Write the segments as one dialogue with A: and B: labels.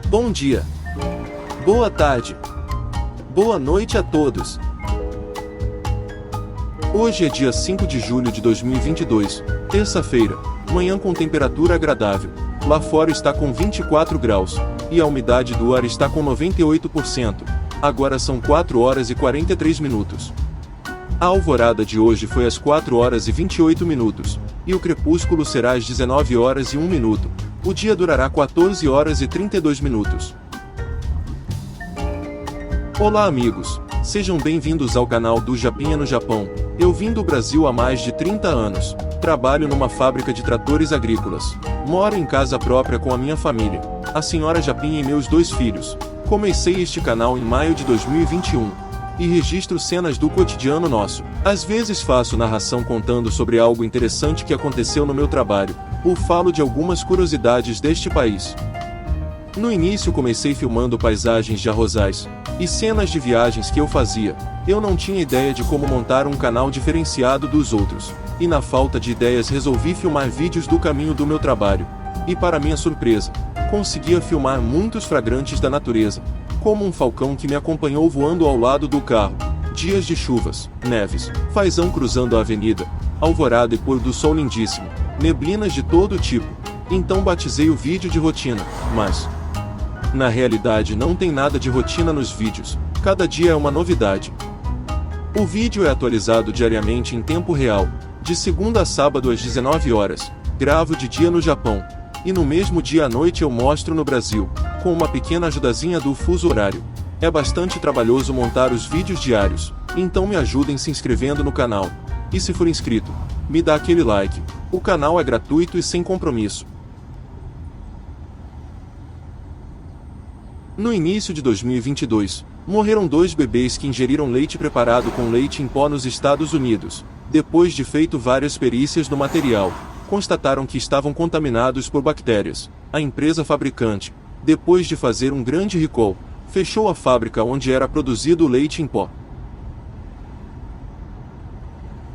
A: Bom dia. Boa tarde. Boa noite a todos. Hoje é dia 5 de julho de 2022, terça-feira, manhã com temperatura agradável. Lá fora está com 24 graus, e a umidade do ar está com 98%. Agora são 4 horas e 43 minutos. A alvorada de hoje foi às 4 horas e 28 minutos, e o crepúsculo será às 19 horas e 1 minuto. O dia durará 14 horas e 32 minutos. Olá amigos, sejam bem-vindos ao canal do Japinha no Japão. Eu vim do Brasil há mais de 30 anos, trabalho numa fábrica de tratores agrícolas, moro em casa própria com a minha família, a senhora Japinha e meus 2 filhos. Comecei este canal em maio de 2021, e registro cenas do cotidiano nosso. Às vezes faço narração contando sobre algo interessante que aconteceu no meu trabalho, ou falo de algumas curiosidades deste país. No início comecei filmando paisagens de arrozais, e cenas de viagens que eu fazia. Eu não tinha ideia de como montar um canal diferenciado dos outros, e na falta de ideias resolvi filmar vídeos do caminho do meu trabalho. E para minha surpresa, conseguia filmar muitos flagrantes da natureza, como um falcão que me acompanhou voando ao lado do carro, dias de chuvas, neves, fazão cruzando a avenida, alvorada e pôr do sol lindíssimo, neblinas de todo tipo. Então batizei o vídeo de rotina, mas na realidade não tem nada de rotina nos vídeos, cada dia é uma novidade. O vídeo é atualizado diariamente em tempo real, de segunda a sábado às 19 horas, gravo de dia no Japão, e no mesmo dia à noite eu mostro no Brasil, com uma pequena ajudazinha do fuso horário. É bastante trabalhoso montar os vídeos diários, então me ajudem se inscrevendo no canal. E se for inscrito, me dá aquele like. O canal é gratuito e sem compromisso. No início de 2022, morreram 2 bebês que ingeriram leite preparado com leite em pó nos Estados Unidos. Depois de feito várias perícias no material, constataram que estavam contaminados por bactérias. A empresa fabricante, depois de fazer um grande recall, fechou a fábrica onde era produzido o leite em pó.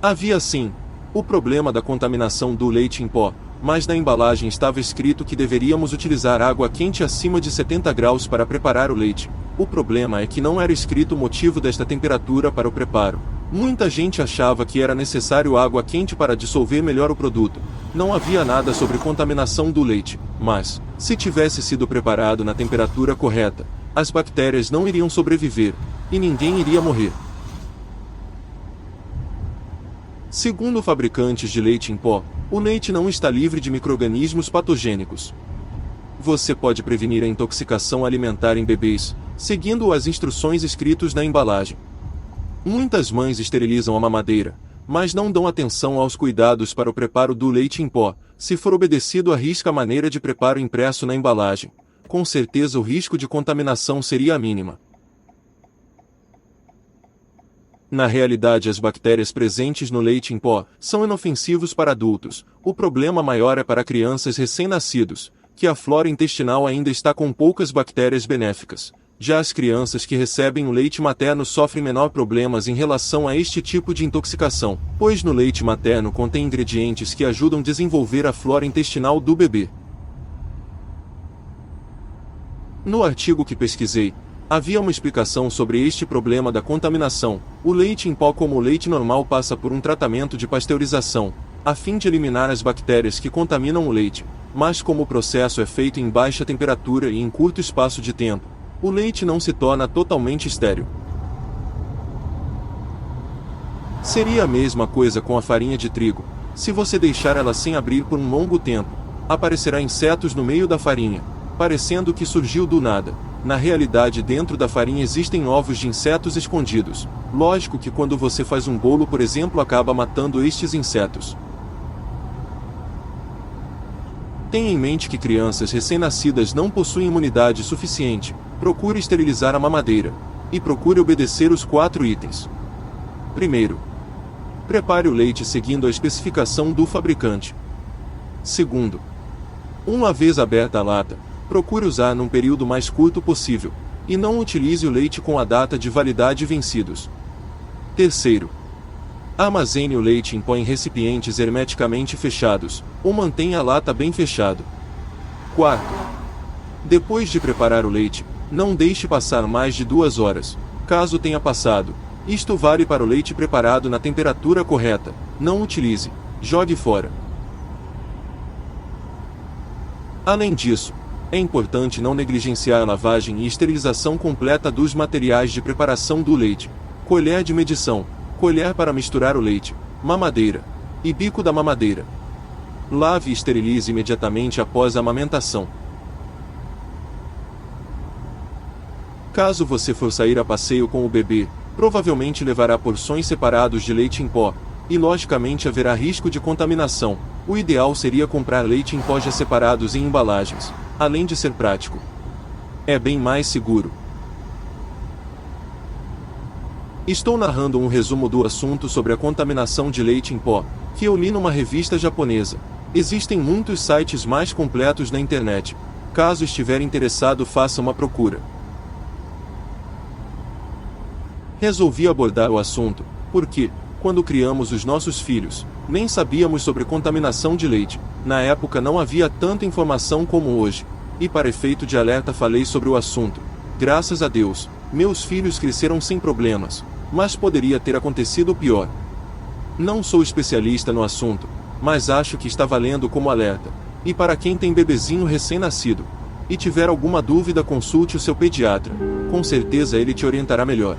A: Havia sim o problema da contaminação do leite em pó, mas na embalagem estava escrito que deveríamos utilizar água quente acima de 70 graus para preparar o leite. O problema é que não era escrito o motivo desta temperatura para o preparo. Muita gente achava que era necessário água quente para dissolver melhor o produto. Não havia nada sobre contaminação do leite, mas, se tivesse sido preparado na temperatura correta, as bactérias não iriam sobreviver, e ninguém iria morrer. Segundo fabricantes de leite em pó, o leite não está livre de micro-organismos patogênicos. Você pode prevenir a intoxicação alimentar em bebês, seguindo as instruções escritas na embalagem. Muitas mães esterilizam a mamadeira, mas não dão atenção aos cuidados para o preparo do leite em pó. Se for obedecido à risca maneira de preparo impresso na embalagem, com certeza o risco de contaminação seria a mínima. Na realidade, as bactérias presentes no leite em pó são inofensivos para adultos. O problema maior é para crianças recém-nascidos, que a flora intestinal ainda está com poucas bactérias benéficas. Já as crianças que recebem o leite materno sofrem menor problemas em relação a este tipo de intoxicação, pois no leite materno contém ingredientes que ajudam a desenvolver a flora intestinal do bebê. No artigo que pesquisei, havia uma explicação sobre este problema da contaminação. O leite em pó, como o leite normal, passa por um tratamento de pasteurização, a fim de eliminar as bactérias que contaminam o leite, mas como o processo é feito em baixa temperatura e em curto espaço de tempo, o leite não se torna totalmente estéril. Seria a mesma coisa com a farinha de trigo. Se você deixar ela sem abrir por um longo tempo, aparecerá insetos no meio da farinha, parecendo que surgiu do nada. Na realidade, dentro da farinha existem ovos de insetos escondidos. Lógico que quando você faz um bolo, por exemplo, acaba matando estes insetos. Tenha em mente que crianças recém-nascidas não possuem imunidade suficiente. Procure esterilizar a mamadeira. E procure obedecer os 4 itens. Primeiro, prepare o leite seguindo a especificação do fabricante. Segundo, uma vez aberta a lata, procure usar num período mais curto possível, e não utilize o leite com a data de validade vencidos. Terceiro, armazene o leite em pó em recipientes hermeticamente fechados, ou mantenha a lata bem fechado. Quarto, Depois de preparar o leite, não deixe passar mais de 2 horas. Caso tenha passado, isto vale para o leite preparado na temperatura correta, não utilize, jogue fora. Além disso, é importante não negligenciar a lavagem e esterilização completa dos materiais de preparação do leite, colher de medição, colher para misturar o leite, mamadeira e bico da mamadeira. Lave e esterilize imediatamente após a amamentação. Caso você for sair a passeio com o bebê, provavelmente levará porções separadas de leite em pó, e logicamente haverá risco de contaminação. O ideal seria comprar leite em pó já separados em embalagens, além de ser prático. É bem mais seguro. Estou narrando um resumo do assunto sobre a contaminação de leite em pó, que eu li numa revista japonesa. Existem muitos sites mais completos na internet. Caso estiver interessado, faça uma procura. Resolvi abordar o assunto, porque, quando criamos os nossos filhos, nem sabíamos sobre contaminação de leite. Na época não havia tanta informação como hoje, e para efeito de alerta falei sobre o assunto. Graças a Deus, meus filhos cresceram sem problemas, mas poderia ter acontecido pior. Não sou especialista no assunto, mas acho que está valendo como alerta. E para quem tem bebezinho recém-nascido, e tiver alguma dúvida, consulte o seu pediatra, com certeza ele te orientará melhor.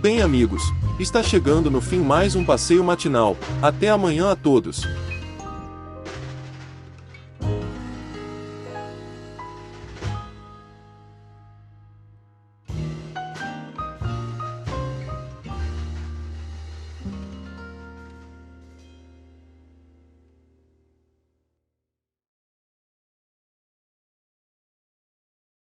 A: Bem, amigos, está chegando no fim mais um passeio matinal. Até amanhã a todos.